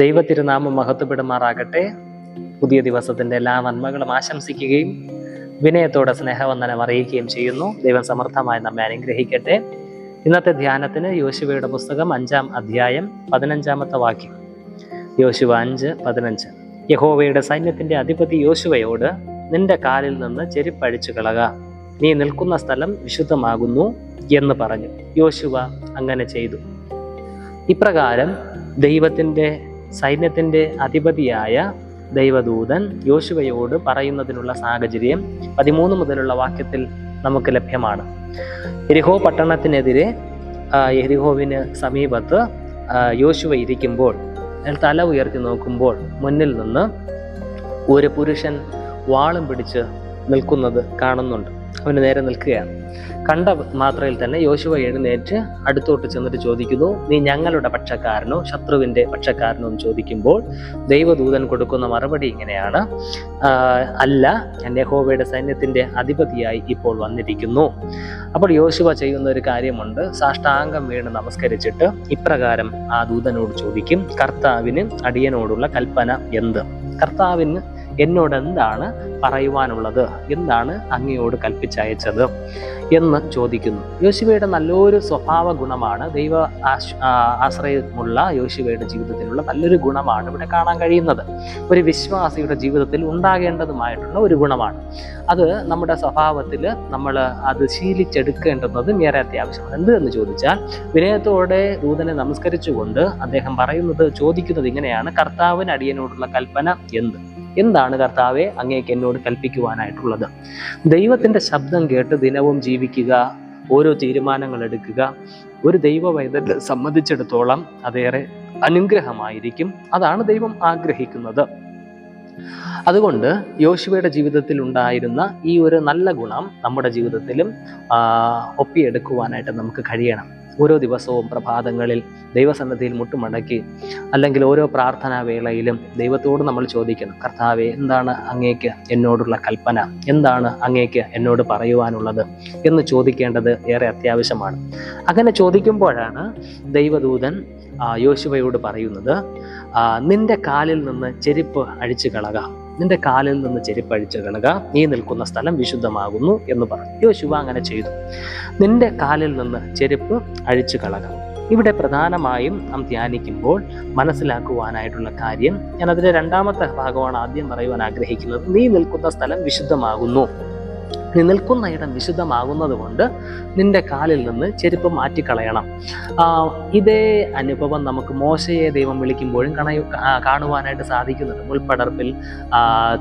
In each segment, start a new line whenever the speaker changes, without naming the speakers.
ദൈവത്തിരുനാമം മഹത്വപ്പെടുമാറാകട്ടെ. പുതിയ ദിവസത്തിൻ്റെ എല്ലാ നന്മകളും ആശംസിക്കുകയും വിനയത്തോടെ സ്നേഹവന്ദനം അറിയിക്കുകയും ചെയ്യുന്നു. ദൈവം സമർത്ഥമായി നമ്മെ അനുഗ്രഹിക്കട്ടെ. ഇന്നത്തെ ധ്യാനത്തിന് യോശുവയുടെ പുസ്തകം 5-ാം അധ്യായം 15-ാമത്തെ വാക്യം. യോശുവ 5:15. യഹോവയുടെ സൈന്യത്തിന്റെ അധിപതി യോശുവയോട്, നിന്റെ കാലിൽ നിന്ന് ചെരുപ്പഴിച്ചു കളക, നീ നിൽക്കുന്ന സ്ഥലം വിശുദ്ധമാകുന്നു എന്ന് പറഞ്ഞു. യോശുവ അങ്ങനെ ചെയ്തു. ഇപ്രകാരം ദൈവത്തിന്റെ സൈന്യത്തിന്റെ അധിപതിയായ ദൈവദൂതൻ യോശുവയോട് പറയുന്നതിനുള്ള സാഹചര്യം 13 മുതലുള്ള വാക്യത്തിൽ നമുക്ക് ലഭ്യമാണ്. യെരിഹോ പട്ടണത്തിനെതിരെ യെരിഹോവിന് സമീപത്ത് യോശുവ ഇരിക്കുമ്പോൾ തല ഉയർത്തി നോക്കുമ്പോൾ മുന്നിൽ നിന്ന് ഒരു പുരുഷൻ വാളും പിടിച്ച് നിൽക്കുന്നത് കാണുന്നുണ്ട്. അവന് നേരെ നിൽക്കുകയാണ്. കണ്ട മാത്രയിൽ തന്നെ യോശുവ എഴുന്നേറ്റ് അടുത്തോട്ട് ചെന്നിട്ട് ചോദിക്കുന്നു, നീ ഞങ്ങളുടെ പക്ഷക്കാരനോ ശത്രുവിന്റെ പക്ഷക്കാരനോ എന്ന് ചോദിക്കുമ്പോൾ ദൈവദൂതൻ കൊടുക്കുന്ന മറുപടി ഇങ്ങനെയാണ്: അല്ല, ഞാൻ യഹോവയുടെ സൈന്യത്തിന്റെ അധിപതിയായി ഇപ്പോൾ വന്നിരിക്കുന്നു. അപ്പോൾ യോശുവ ചെയ്യുന്ന ഒരു കാര്യമുണ്ട്. സാഷ്ടാംഗം വീണ് നമസ്കരിച്ചിട്ട് ഇപ്രകാരം ആ ദൂതനോട് ചോദിക്കും, കർത്താവിന് അടിയനോടുള്ള കൽപ്പന എന്ത്? കർത്താവിന് എന്നോട് എന്താണ് പറയുവാനുള്ളത്? എന്താണ് അങ്ങയോട് കൽപ്പിച്ചയച്ചത് എന്ന് ചോദിക്കുന്നു. യോശുവയുടെ നല്ലൊരു സ്വഭാവ ഗുണമാണ്, ദൈവ ആശ്രയമുള്ള യോശുവയുടെ ജീവിതത്തിലുള്ള നല്ലൊരു ഗുണമാണ് ഇവിടെ കാണാൻ കഴിയുന്നത്. ഒരു വിശ്വാസിയുടെ ജീവിതത്തിൽ ഉണ്ടാകേണ്ടതുമായിട്ടുള്ള ഒരു ഗുണമാണ് അത്. നമ്മുടെ സ്വഭാവത്തിൽ നമ്മൾ അത് ശീലിച്ചെടുക്കേണ്ടുന്നത് ഏറെ അത്യാവശ്യമാണ്. എന്ത് എന്ന് ചോദിച്ചാൽ, വിനയത്തോടെ ദൂതനെ നമസ്കരിച്ചുകൊണ്ട് അദ്ദേഹം ചോദിക്കുന്നത് ഇങ്ങനെയാണ്: കർത്താവിന് അടിയനോടുള്ള കൽപ്പന എന്ത്? എന്താണ് കർത്താവെ അങ്ങേക്ക് എന്നോട് കൽപ്പിക്കുവാനായിട്ടുള്ളത്? ദൈവത്തിന്റെ ശബ്ദം കേട്ട് ദിനവും ജീവിക്കുക, ഓരോ തീരുമാനങ്ങൾ എടുക്കുക, ഒരു ദൈവവൈദ്യനെ സംബന്ധിച്ചിടത്തോളം അതേറെ അനുഗ്രഹമായിരിക്കും. അതാണ് ദൈവം ആഗ്രഹിക്കുന്നത്. അതുകൊണ്ട് യോശുവയുടെ ജീവിതത്തിൽ ഉണ്ടായിരുന്ന ഈ ഒരു നല്ല ഗുണം നമ്മുടെ ജീവിതത്തിലും ഒപ്പിയെടുക്കുവാനായിട്ട് നമുക്ക് കഴിയണം. ഓരോ ദിവസവും പ്രഭാതങ്ങളിൽ ദൈവസന്നിധിയിൽ മുട്ടുമടക്കി, അല്ലെങ്കിൽ ഓരോ പ്രാർത്ഥനാ വേളയിലും ദൈവത്തോട് നമ്മൾ ചോദിക്കണം, കർത്താവെ, എന്താണ് അങ്ങേക്ക് എന്നോടുള്ള കൽപ്പന? എന്താണ് അങ്ങേക്ക് എന്നോട് പറയുവാനുള്ളത് എന്ന് ചോദിക്കേണ്ടത് ഏറെ അത്യാവശ്യമാണ്. അങ്ങനെ ചോദിക്കുമ്പോഴാണ് ദൈവദൂതൻ യോശുവയോട് പറയുന്നത്, നിന്റെ കാലിൽ നിന്ന് ചെരുപ്പ് അഴിച്ചു കളക, നിന്റെ കാലിൽ നിന്ന് ചെരുപ്പ് അഴിച്ചു കളക, നീ നിൽക്കുന്ന സ്ഥലം വിശുദ്ധമാകുന്നു എന്ന് പറഞ്ഞു. യോശുവ അങ്ങനെ ചെയ്തു. നിന്റെ കാലിൽ നിന്ന് ചെരുപ്പ് അഴിച്ചു കളക. ഇവിടെ പ്രധാനമായും നാം ധ്യാനിക്കുമ്പോൾ മനസ്സിലാക്കുവാനായിട്ടുള്ള കാര്യം, ഞാൻ അതിന്റെ 2ാമത്തെ ഭാഗമാണ് ആദ്യം പറയുവാൻ ആഗ്രഹിക്കുന്നത്. നീ നിൽക്കുന്ന സ്ഥലം വിശുദ്ധമാകുന്നു. നീ നിൽക്കുന്ന ഇടം വിശുദ്ധമാകുന്നത് കൊണ്ട് നിന്റെ കാലിൽ നിന്ന് ചെരുപ്പ് മാറ്റിക്കളയണം. ഇതേ അനുഭവം നമുക്ക് മോശയെ ദൈവം വിളിക്കുമ്പോഴും കാണുവാനായിട്ട് സാധിക്കുന്നുണ്ട്. മുൾപ്പടർപ്പിൽ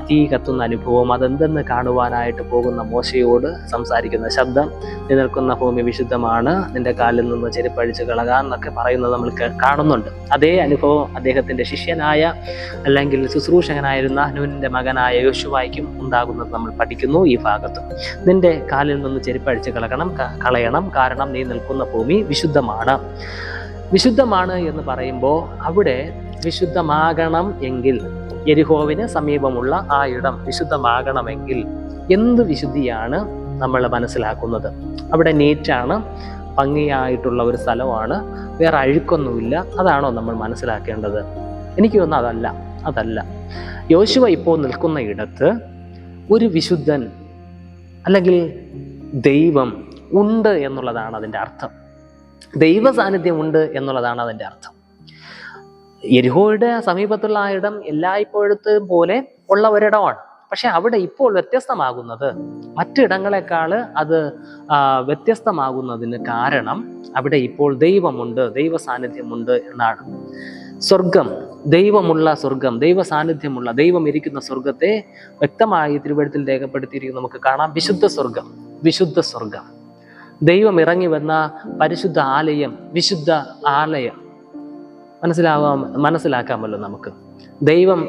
തീ കത്തുന്ന അനുഭവം, അതെന്തെന്ന് കാണുവാനായിട്ട് പോകുന്ന മോശയോട് സംസാരിക്കുന്ന ശബ്ദം, നീ നിൽക്കുന്ന ഭൂമി വിശുദ്ധമാണ്, നിന്റെ കാലിൽ നിന്ന് ചെരുപ്പ് അഴിച്ചു കളക എന്നൊക്കെ പറയുന്നത് നമ്മൾ കാണുന്നുണ്ട്. അതേ അനുഭവം അദ്ദേഹത്തിന്റെ ശിഷ്യനായ അല്ലെങ്കിൽ ശുശ്രൂഷകനായിരുന്ന നൂനിന്റെ മകനായ യോശുവായ്ക്കും ഉണ്ടാകുന്നത് നമ്മൾ പഠിക്കുന്നു ഈ ഭാഗത്ത്. നിന്റെ കാലിൽ നിന്ന് ചെരുപ്പഴിച്ച് കളയണം, കാരണം നീ നിൽക്കുന്ന ഭൂമി വിശുദ്ധമാണ്. വിശുദ്ധമാണ് എന്ന് പറയുമ്പോൾ അവിടെ വിശുദ്ധമാകണം എങ്കിൽ, യെരിഹോവിന് സമീപമുള്ള ആ ഇടം വിശുദ്ധമാകണമെങ്കിൽ എന്ത് വിശുദ്ധിയാണ് നമ്മൾ മനസ്സിലാക്കുന്നത്? അവിടെ നീറ്റാണ്, ഭംഗിയായിട്ടുള്ള ഒരു സ്ഥലമാണ്, വേറെ അഴുക്കൊന്നുമില്ല. അതാണോ നമ്മൾ മനസ്സിലാക്കേണ്ടത്? എനിക്ക് തോന്നുന്നു അതല്ല. യോശുവ ഇപ്പോൾ നിൽക്കുന്ന ഇടത്ത് ഒരു വിശുദ്ധൻ അല്ലെങ്കിൽ ദൈവം ഉണ്ട് എന്നുള്ളതാണ് അതിൻ്റെ അർത്ഥം. ദൈവ സാന്നിധ്യം ഉണ്ട് എന്നുള്ളതാണ് അതിൻ്റെ അർത്ഥം. യെരിഹോയുടെ സമീപത്തുള്ള ആ ഇടം എല്ലായ്പ്പോഴത്തെ പോലെ ഉള്ള ഒരിടമാണ്. പക്ഷെ അവിടെ ഇപ്പോൾ വ്യത്യസ്തമാകുന്നത്, മറ്റിടങ്ങളെക്കാൾ അത് വ്യത്യസ്തമാകുന്നതിന് കാരണം അവിടെ ഇപ്പോൾ ദൈവമുണ്ട്, ദൈവ സാന്നിധ്യമുണ്ട് എന്നാണ്. സ്വർഗം, ദൈവമുള്ള സ്വർഗം, ദൈവ സാന്നിധ്യമുള്ള, ദൈവം ഇരിക്കുന്ന സ്വർഗത്തെ വ്യക്തമായി തിരുവെഴുത്തിൽ രേഖപ്പെടുത്തിയിരിക്കും. നമുക്ക് കാണാം, വിശുദ്ധ സ്വർഗം, വിശുദ്ധ സ്വർഗം. ദൈവം ഇറങ്ങി വന്ന പരിശുദ്ധ ആലയം, വിശുദ്ധ ആലയം. മനസ്സിലാക്കാമല്ലോ നമുക്ക്. ദൈവം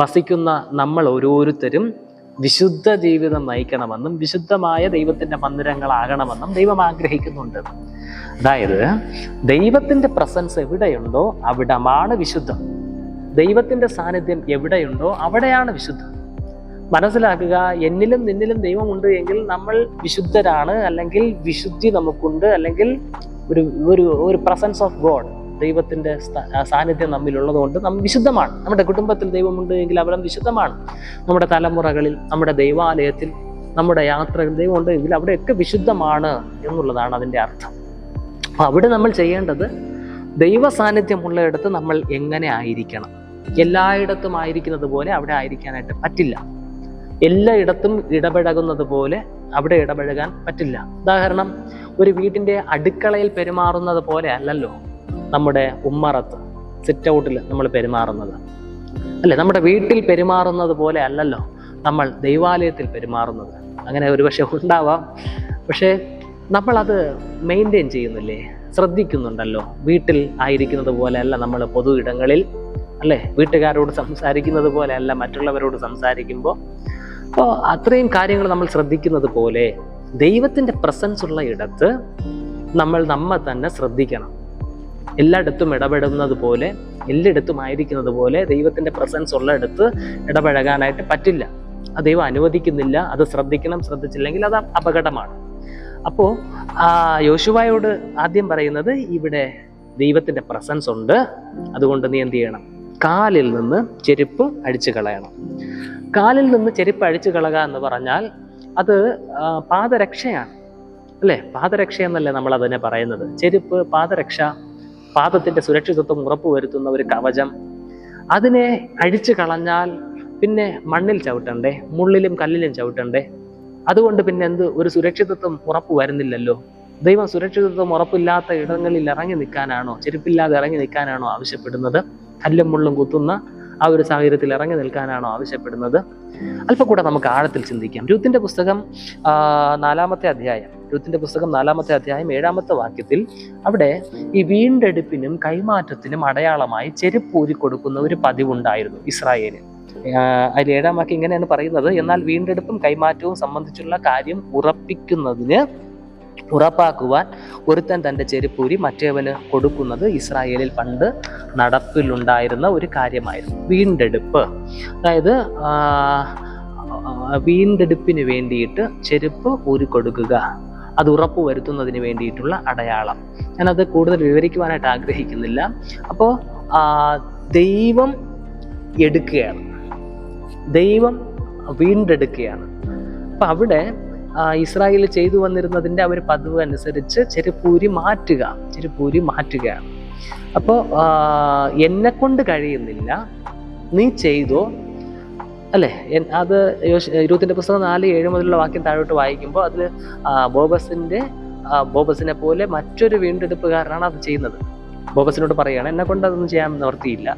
വസിക്കുന്ന നമ്മൾ ഓരോരുത്തരും വിശുദ്ധ ജീവിതം നയിക്കണമെന്നും വിശുദ്ധമായ ദൈവത്തിന്റെ മന്ദിരങ്ങളാകണമെന്നും ദൈവം ആഗ്രഹിക്കുന്നുണ്ട്. അതായത് ദൈവത്തിന്റെ പ്രസൻസ് എവിടെയുണ്ടോ അവിടമാണ് വിശുദ്ധം. ദൈവത്തിന്റെ സാന്നിധ്യം എവിടെയുണ്ടോ അവിടെയാണ് വിശുദ്ധം. മനസ്സിലാക്കുക, എന്നിലും നിന്നിലും ദൈവമുണ്ട് എങ്കിൽ നമ്മൾ വിശുദ്ധരാണ്, അല്ലെങ്കിൽ വിശുദ്ധി നമുക്കുണ്ട്, അല്ലെങ്കിൽ ഒരു പ്രസൻസ് ഓഫ് ഗോഡ് ദൈവത്തിൻ്റെ സാന്നിധ്യം നമ്മിലുള്ളത് കൊണ്ട് വിശുദ്ധമാണ്. നമ്മുടെ കുടുംബത്തിൽ ദൈവമുണ്ട് എങ്കിൽ അവിടം വിശുദ്ധമാണ്. നമ്മുടെ തലമുറകളിൽ, നമ്മുടെ ദൈവാലയത്തിൽ, നമ്മുടെ യാത്രകൾ ദൈവം ഉണ്ട് എങ്കിൽ അവിടെയൊക്കെ വിശുദ്ധമാണ് എന്നുള്ളതാണ് അതിൻ്റെ അർത്ഥം. അപ്പോൾ അവിടെ നമ്മൾ ചെയ്യേണ്ടത്, ദൈവ സാന്നിധ്യമുള്ളയിടത്ത് നമ്മൾ എങ്ങനെ ആയിരിക്കണം. എല്ലായിടത്തും ആയിരിക്കുന്നത് പോലെ അവിടെ ആയിരിക്കാനായിട്ട് പറ്റില്ല. എല്ലായിടത്തും ഇടപഴകുന്നത് പോലെ അവിടെ ഇടപഴകാൻ പറ്റില്ല. ഉദാഹരണം, ഒരു വീടിൻ്റെ അടുക്കളയിൽ പെരുമാറുന്നത് പോലെ അല്ലല്ലോ നമ്മുടെ ഉമ്മറത്ത്, സിറ്റ് ഔട്ടിൽ നമ്മൾ പെരുമാറുന്നത്, അല്ലേ? നമ്മുടെ വീട്ടിൽ പെരുമാറുന്നത് പോലെ അല്ലല്ലോ നമ്മൾ ദൈവാലയത്തിൽ പെരുമാറുന്നത്. അങ്ങനെ ഒരുപക്ഷെ ഉണ്ടാവാം, പക്ഷേ നമ്മളത് മെയിൻറ്റെയിൻ ചെയ്യുന്നില്ലേ, ശ്രദ്ധിക്കുന്നുണ്ടല്ലോ. വീട്ടിൽ ആയിരിക്കുന്നത് പോലെ അല്ല നമ്മൾ പൊതു ഇടങ്ങളിൽ, അല്ലേ? വീട്ടുകാരോട് സംസാരിക്കുന്നത് പോലെ അല്ല മറ്റുള്ളവരോട് സംസാരിക്കുമ്പോൾ. അപ്പോൾ അത്രയും കാര്യങ്ങൾ നമ്മൾ ശ്രദ്ധിക്കുന്നത് പോലെ ദൈവത്തിൻ്റെ പ്രസൻസ് ഉള്ള ഇടത്ത് നമ്മൾ നമ്മെ തന്നെ ശ്രദ്ധിക്കണം. എല്ലായിടത്തും ഇടപെടുന്നത് പോലെ, എല്ലായിടത്തും ആയിരിക്കുന്നത് പോലെ ദൈവത്തിൻ്റെ പ്രസൻസ് ഉള്ള ഇടത്ത് ഇടപഴകാനായിട്ട് പറ്റില്ല. അത് ദൈവം അനുവദിക്കുന്നില്ല. അത് ശ്രദ്ധിക്കണം. ശ്രദ്ധിച്ചില്ലെങ്കിൽ അത് അപകടമാണ്. അപ്പോൾ യോശുവയോട് ആദ്യം പറയുന്നത്, ഇവിടെ ദൈവത്തിൻ്റെ പ്രസൻസ് ഉണ്ട്, അതുകൊണ്ട് നീ എന്ത് ചെയ്യണം? കാലിൽ നിന്ന് ചെരുപ്പ് അഴിച്ചു കളയണം. കാലിൽ നിന്ന് ചെരുപ്പ് അഴിച്ചു കളയുക എന്ന് പറഞ്ഞാൽ അത് പാദരക്ഷയാണ്, അല്ലേ? പാദരക്ഷ എന്നല്ലേ നമ്മൾ അതിനെ പറയുന്നത്. ചെരുപ്പ്, പാദരക്ഷ, പാദത്തിൻ്റെ സുരക്ഷിതത്വം ഉറപ്പുവരുത്തുന്ന ഒരു കവചം. അതിനെ അഴിച്ചു കളഞ്ഞാൽ പിന്നെ മണ്ണിൽ ചവിട്ടണ്ടേ, മുള്ളിലും കല്ലിലും ചവിട്ടണ്ടേ? അതുകൊണ്ട് പിന്നെ ഒരു സുരക്ഷിതത്വം ഉറപ്പ് വരുന്നില്ലല്ലോ. ദൈവം സുരക്ഷിതത്വം ഉറപ്പില്ലാത്ത ഇടങ്ങളിൽ ഇറങ്ങി നിൽക്കാനാണോ, ചെരുപ്പില്ലാതെ ഇറങ്ങി നിൽക്കാനാണോ ആവശ്യപ്പെടുന്നത്? കല്ലും മുള്ളും കുത്തുന്ന ആ ഒരു സാഹചര്യത്തിൽ ഇറങ്ങി നിൽക്കാനാണോ ആവശ്യപ്പെടുന്നത്? അല്പം കൂടെ നമുക്ക് ആഴത്തിൽ ചിന്തിക്കാം. രൂത്തിന്റെ പുസ്തകം 4-ാമത്തെ അധ്യായം, രൂത്തിന്റെ പുസ്തകം 4-ാമത്തെ അധ്യായം 7-ാമത്തെ വാക്യത്തിൽ അവിടെ ഈ വീണ്ടെടുപ്പിനും കൈമാറ്റത്തിനും അടയാളമായി ചെരുപ്പ് ഊരി കൊടുക്കുന്ന ഒരു പതിവുണ്ടായിരുന്നു ഇസ്രായേലിൽ. അതിൽ 7-ാം വാക്യം ഇങ്ങനെയാണ് പറയുന്നത്: എന്നാൽ വീണ്ടെടുപ്പും കൈമാറ്റവും സംബന്ധിച്ചുള്ള കാര്യം ഉറപ്പാക്കുവാൻ ഒരുത്തൻ തൻ്റെ ചെരുപ്പൂരി മറ്റേവന് കൊടുക്കുന്നത് ഇസ്രായേലിൽ പണ്ട് നടപ്പിലുണ്ടായിരുന്ന ഒരു കാര്യമായിരുന്നു. വീണ്ടെടുപ്പ്, അതായത് വീണ്ടെടുപ്പിന് വേണ്ടിയിട്ട് ചെരുപ്പ് ഊരി കൊടുക്കുക, അത് ഉറപ്പ് വരുത്തുന്നതിന് വേണ്ടിയിട്ടുള്ള അടയാളം. ഞാനത് കൂടുതൽ വിവരിക്കുവാനായിട്ട് ആഗ്രഹിക്കുന്നില്ല. അപ്പോൾ ദൈവം എടുക്കുകയാണ്, ദൈവം വീണ്ടെടുക്കുകയാണ്. അപ്പം അവിടെ ഇസ്രായേൽ ചെയ്തു വന്നിരുന്നതിൻ്റെ ഒരു പതിവ് അനുസരിച്ച് ചെരുപ്പൂരി മാറ്റുകയാണ്. അപ്പോൾ എന്നെ കൊണ്ട് കഴിയുന്നില്ല, നീ ചെയ്തോ, അല്ലേ? അത് രൂത്തിന്റെ പുസ്തകം 4:7 മുതലുള്ള വാക്യം താഴോട്ട് വായിക്കുമ്പോൾ അതിൽ ബോബസിനെ പോലെ മറ്റൊരു വീണ്ടെടുപ്പുകാരനാണ് അത് ചെയ്യുന്നത്. ബോബസിനോട് പറയുകയാണ്, എന്നെ കൊണ്ട് അതൊന്നും ചെയ്യാൻ നിവർത്തിയില്ല,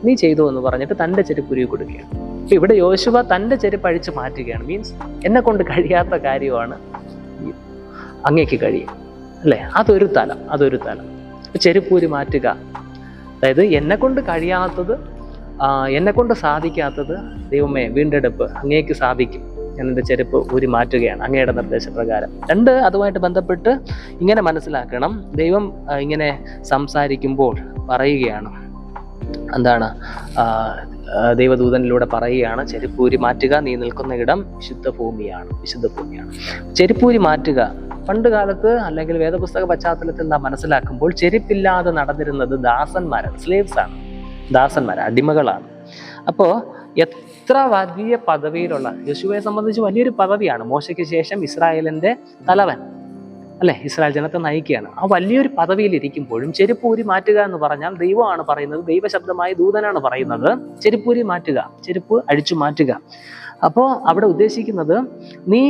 നീ ചെയ്തോ എന്ന് പറഞ്ഞിട്ട് തൻ്റെ ചെരുപ്പുരി കൊടുക്കുകയാണ്. അപ്പൊ ഇവിടെ യോശുവ തൻ്റെ ചെരുപ്പ് അഴിച്ച് മാറ്റുകയാണ്. മീൻസ് എന്നെ കൊണ്ട് കഴിയാത്ത കാര്യമാണ് അങ്ങേക്ക് കഴിയും, അല്ലേ? അതൊരു തലം. ചെരുപ്പൂരി മാറ്റുക, അതായത് എന്നെ കൊണ്ട് കഴിയാത്തത്, എന്നെ കൊണ്ട് സാധിക്കാത്തത്, ദൈവമേ വീണ്ടെടുപ്പ് അങ്ങേക്ക് സാധിക്കും, ഞാൻ എൻ്റെ ചെരുപ്പ് ഊരി മാറ്റുകയാണ് അങ്ങയുടെ നിർദ്ദേശപ്രകാരം. അതുമായിട്ട് ബന്ധപ്പെട്ട് ഇങ്ങനെ മനസ്സിലാക്കണം. ദൈവം ഇങ്ങനെ സംസാരിക്കുമ്പോൾ പറയുകയാണ്, എന്താണ്? ദൈവദൂതനിലൂടെ പറയുകയാണ്, ചെരുപ്പൂരി മാറ്റുക, നീ നിൽക്കുന്ന ഇടം വിശുദ്ധ ഭൂമിയാണ്. ചെരുപ്പൂരി മാറ്റുക. പണ്ട് കാലത്ത് അല്ലെങ്കിൽ വേദപുസ്തക പശ്ചാത്തലത്തിൽ നാം മനസ്സിലാക്കുമ്പോൾ ചെരുപ്പില്ലാതെ നടന്നിരുന്നത് ദാസന്മാർ, അടിമകളാണ്. അപ്പോൾ എത്ര വലിയ പദവിയിലുള്ള, യോശുവയെ സംബന്ധിച്ച് വലിയൊരു പദവിയാണ്. മോശയ്ക്ക് ശേഷം ഇസ്രായേലിന്റെ തലവൻ, അല്ലെ? ഇസ്രായേൽ ജനത്തെ നയിക്കുകയാണ്. ആ വലിയൊരു പദവിയിൽ ഇരിക്കുമ്പോഴും ചെരുപ്പൂരി മാറ്റുക എന്ന് പറഞ്ഞാൽ ദൈവമാണ് പറയുന്നത്, ദൈവശബ്ദമായ ദൂതനാണ് പറയുന്നത്, ചെരുപ്പൂരി മാറ്റുക, ചെരുപ്പ് അഴിച്ചു മാറ്റുക. അപ്പോൾ അവിടെ ഉദ്ദേശിക്കുന്നത് നീ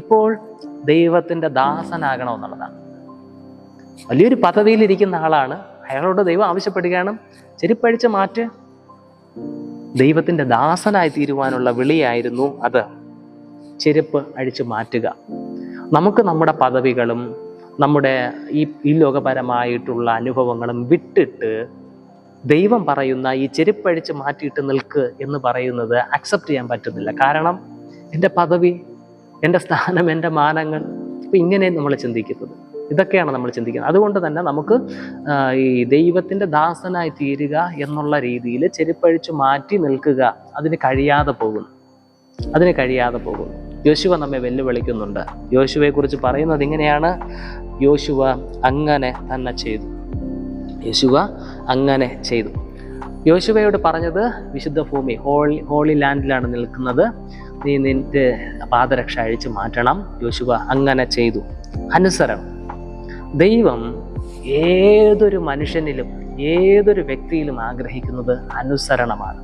ഇപ്പോൾ ദൈവത്തിന്റെ ദാസനാകണമെന്നുള്ളതാണ്. വലിയൊരു പദവിയിൽ ഇരിക്കുന്ന ആളാണ്, അയാളോട് ദൈവം ആവശ്യപ്പെടുകയാണ്, ചെരുപ്പഴിച്ച് മാറ്റ്. ദൈവത്തിന്റെ ദാസനായി തീരുവാനുള്ള വിളിയായിരുന്നു അത്, ചെരുപ്പ് അഴിച്ചു മാറ്റുക. നമുക്ക് നമ്മുടെ പദവികളും നമ്മുടെ ഈ ലോകപരമായിട്ടുള്ള അനുഭവങ്ങളും വിട്ടിട്ട് ദൈവം പറയുന്ന ഈ ചെരുപ്പഴിച്ച് മാറ്റിയിട്ട് നിൽക്ക് എന്ന് പറയുന്നത് അക്സെപ്റ്റ് ചെയ്യാൻ പറ്റുന്നില്ല. കാരണം എൻ്റെ പദവി, എൻ്റെ സ്ഥാനം, എൻ്റെ മാനങ്ങൾ, ഇപ്പം ഇങ്ങനെ നമ്മൾ ചിന്തിക്കുന്നത്, ഇതൊക്കെയാണ് നമ്മൾ ചിന്തിക്കുന്നത്. അതുകൊണ്ട് തന്നെ നമുക്ക് ഈ ദൈവത്തിൻ്റെ ദാസനായി തീരുക എന്നുള്ള രീതിയിൽ ചെരുപ്പഴിച്ച് മാറ്റി നിൽക്കുക അതിന് കഴിയാതെ പോകുന്നു. യോശുവ നമ്മെ വെല്ലുവിളിക്കുന്നുണ്ട്. യോശുവയെ കുറിച്ച് പറയുന്നത് ഇങ്ങനെയാണ്: യോശുവ അങ്ങനെ തന്നെ ചെയ്തു. യോശുവ അങ്ങനെ ചെയ്തു. യോശുവയോട് പറഞ്ഞത്, വിശുദ്ധ ഭൂമി ഹോളി ലാൻഡിലാണ് നിൽക്കുന്നത്, നീ നിന്റെ പാദരക്ഷ അഴിച്ചു മാറ്റണം. യോശുവ അങ്ങനെ ചെയ്തു. അനുസരണം. ദൈവം ഏതൊരു മനുഷ്യനിലും ഏതൊരു വ്യക്തിയിലും ആഗ്രഹിക്കുന്നത് അനുസരണമാണ്.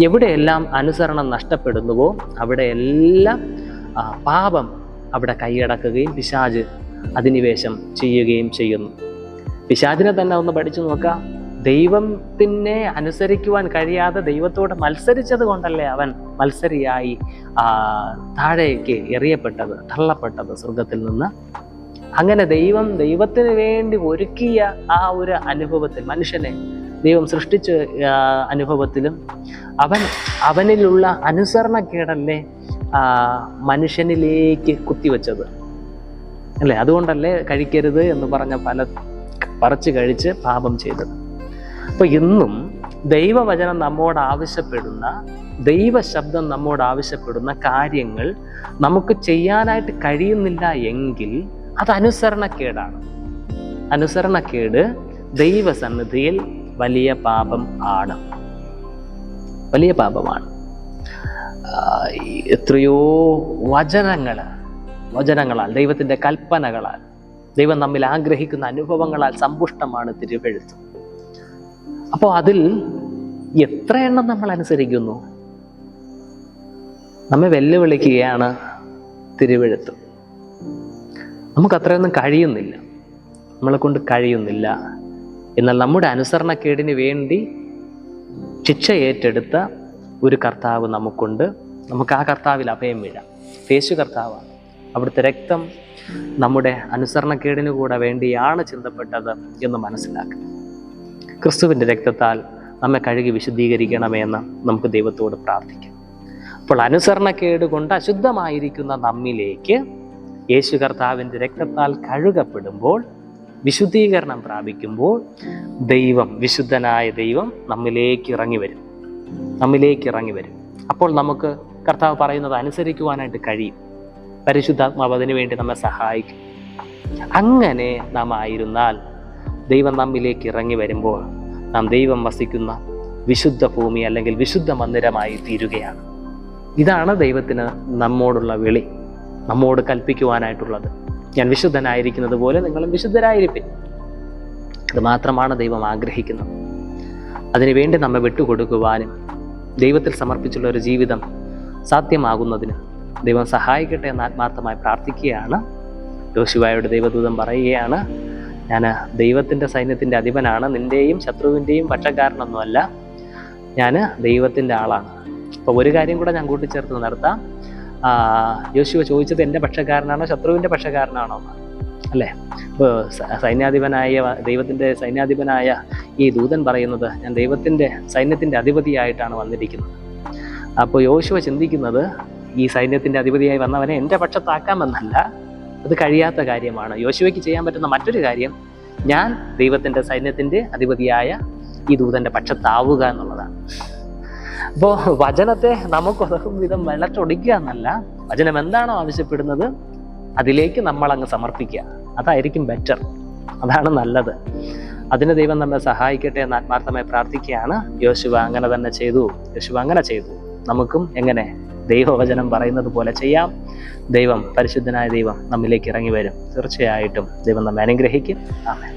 എവിടെയെല്ലാം അനുസരണം നഷ്ടപ്പെടുന്നുവോ അവിടെയെല്ലാം പാപം അവിടെ കൈയടക്കുകയും പിശാച് അധിനിവേശം ചെയ്യുകയും ചെയ്യുന്നു. പിശാചിനെ തന്നെ ഒന്ന് പഠിച്ചു നോക്കാം. ദൈവത്തിനെ അനുസരിക്കുവാൻ കഴിയാതെ ദൈവത്തോട് മത്സരിച്ചത് കൊണ്ടല്ലേ അവൻ മത്സരിയായി താഴേക്ക് എറിയപ്പെട്ടത്, തള്ളപ്പെട്ടത് സ്വർഗത്തിൽ നിന്ന്. അങ്ങനെ ദൈവത്തിന് വേണ്ടി ഒരുക്കിയ ആ ഒരു അനുഭവത്തിൽ, മനുഷ്യനെ ദൈവം സൃഷ്ടിച്ച അനുഭവത്തിലും അവനിലുള്ള അനുസരണക്കേടല്ലേ മനുഷ്യനിലേക്ക് കുത്തിവെച്ചത് അല്ലേ? അതുകൊണ്ടല്ലേ കഴിക്കരുത് എന്ന് പറഞ്ഞ പറിച്ച് കഴിച്ച് പാപം ചെയ്തത്. അപ്പൊ ഇന്നും ദൈവവചനം നമ്മോട് ആവശ്യപ്പെടുന്ന, ദൈവശബ്ദം നമ്മോട് ആവശ്യപ്പെടുന്ന കാര്യങ്ങൾ നമുക്ക് ചെയ്യാനായിട്ട് കഴിയുന്നില്ല എങ്കിൽ അത് അനുസരണക്കേടാണ്. അനുസരണക്കേട് ദൈവസന്നിധിയിൽ വലിയ പാപം ആണ്, വലിയ പാപമാണ്. എത്രയോ വചനങ്ങളാൽ, ദൈവത്തിൻ്റെ കൽപ്പനകളാൽ, ദൈവം നമ്മിൽ ആഗ്രഹിക്കുന്ന അനുഭവങ്ങളാൽ സമ്പുഷ്ടമാണ് തിരുവെഴുത്ത്. അപ്പോൾ അതിൽ എത്ര എണ്ണം നമ്മൾ അനുസരിക്കുന്നു? നമ്മെ വെല്ലുവിളിക്കുകയാണ് തിരുവെഴുത്ത്. നമുക്കത്രയൊന്നും കഴിയുന്നില്ല, നമ്മളെ കൊണ്ട് കഴിയുന്നില്ല. എന്നാൽ നമ്മുടെ അനുസരണക്കേടിന് വേണ്ടി ശിക്ഷ ഏറ്റെടുത്ത ഒരു കർത്താവ് നമുക്കുണ്ട്. നമുക്ക് ആ കർത്താവിൽ അഭയം വീഴാം. യേശു കർത്താവാണ്. അവിടുത്തെ രക്തം നമ്മുടെ അനുസരണക്കേടിന് കൂടെ വേണ്ടിയാണ് ചിന്തപ്പെട്ടത് എന്ന് മനസ്സിലാക്കുക. ക്രിസ്തുവിൻ്റെ രക്തത്താൽ നമ്മെ കഴുകി വിശുദ്ധീകരിക്കണമെന്ന് നമുക്ക് ദൈവത്തോട് പ്രാർത്ഥിക്കാം. അപ്പോൾ അനുസരണക്കേട് കൊണ്ട് അശുദ്ധമായിരിക്കുന്ന നമ്മിലേക്ക് യേശു കർത്താവിൻ്റെ രക്തത്താൽ കഴുകപ്പെടുമ്പോൾ, വിശുദ്ധീകരണം പ്രാപിക്കുമ്പോൾ വിശുദ്ധനായ ദൈവം നമ്മിലേക്ക് ഇറങ്ങി വരും. അപ്പോൾ നമുക്ക് കർത്താവ് പറയുന്നത് അനുസരിക്കുവാനായിട്ട് കഴിയും. പരിശുദ്ധാത്മാവ് അതിനു വേണ്ടി നമ്മെ സഹായിക്കും. അങ്ങനെ നാം ആയിരുന്നാൽ ദൈവം നമ്മിലേക്ക് ഇറങ്ങി വരുമ്പോൾ നാം ദൈവം വസിക്കുന്ന വിശുദ്ധ ഭൂമി അല്ലെങ്കിൽ വിശുദ്ധ മന്ദിരമായി തീരുകയാണ്. ഇതാണ് ദൈവത്തിന് നമ്മോടുള്ള വിളി, നമ്മോട് കൽപ്പിക്കുവാനായിട്ടുള്ളത്. ഞാൻ വിശുദ്ധനായിരിക്കുന്നത് പോലെ നിങ്ങളും വിശുദ്ധരായിരിപ്പിൻ. അത് മാത്രമാണ് ദൈവം ആഗ്രഹിക്കുന്നത്. അതിനുവേണ്ടി നമ്മെ വിട്ടുകൊടുക്കുവാനും ദൈവത്തിൽ സമർപ്പിച്ചുള്ള ഒരു ജീവിതം സാധ്യമാകുന്നതിന് ദൈവം സഹായിക്കട്ടെ എന്ന് ആത്മാർത്ഥമായി പ്രാർത്ഥിക്കുകയാണ്. യോശുവയോട് ദൈവദൂതൻ പറയുകയാണ്, ഞാൻ ദൈവത്തിൻ്റെ സൈന്യത്തിൻ്റെ അധിപനാണ്, നിൻ്റെയും ശത്രുവിൻ്റെയും പക്ഷക്കാരനൊന്നുമല്ല, ഞാൻ ദൈവത്തിൻ്റെ ആളാണ്. അപ്പോൾ ഒരു കാര്യം കൂടെ ഞാൻ കൂട്ടിച്ചേർത്ത് നടത്താം. യോശുവ ചോദിച്ചത് എൻ്റെ പക്ഷക്കാരനാണോ ശത്രുവിൻ്റെ പക്ഷക്കാരനാണോ അല്ലേ? ഇപ്പോൾ ദൈവത്തിൻ്റെ സൈന്യാധിപനായ ഈ ദൂതൻ പറയുന്നത്, ഞാൻ ദൈവത്തിൻ്റെ സൈന്യത്തിൻ്റെ അധിപതിയായിട്ടാണ് വന്നിരിക്കുന്നത്. അപ്പോൾ യോശുവ ചിന്തിക്കുന്നത്, ഈ സൈന്യത്തിൻ്റെ അധിപതിയായി വന്നവനെ എൻ്റെ പക്ഷത്താക്കാമെന്നല്ല. അത് കഴിയാത്ത കാര്യമാണ്. യോശുവയ്ക്ക് ചെയ്യാൻ പറ്റുന്ന മറ്റൊരു കാര്യം, ഞാൻ ദൈവത്തിൻ്റെ സൈന്യത്തിൻ്റെ അധിപതിയായ ഈ ദൂതൻ്റെ പക്ഷത്താവുക എന്നുള്ളതാണ്. അപ്പോൾ വചനത്തെ നമുക്കൊതുക്കും വിധം വിളച്ചൊടിക്കുക എന്നല്ല, വചനം എന്താണോ ആവശ്യപ്പെടുന്നത് അതിലേക്ക് നമ്മളങ്ങ് സമർപ്പിക്കുക. അതായിരിക്കും ബെറ്റർ, അതാണ് നല്ലത്. അതിന് ദൈവം നമ്മെ സഹായിക്കട്ടെ എന്ന് ആത്മാർത്ഥമായി പ്രാർത്ഥിക്കുകയാണ്. യോശുവ അങ്ങനെ തന്നെ ചെയ്തു. നമുക്കും എങ്ങനെ ദൈവവചനം പറയുന്നത് പോലെ ചെയ്യാം. പരിശുദ്ധനായ ദൈവം നമ്മിലേക്ക് ഇറങ്ങി വരും. തീർച്ചയായിട്ടും ദൈവം നമ്മെ അനുഗ്രഹിക്കും. ആമേൻ.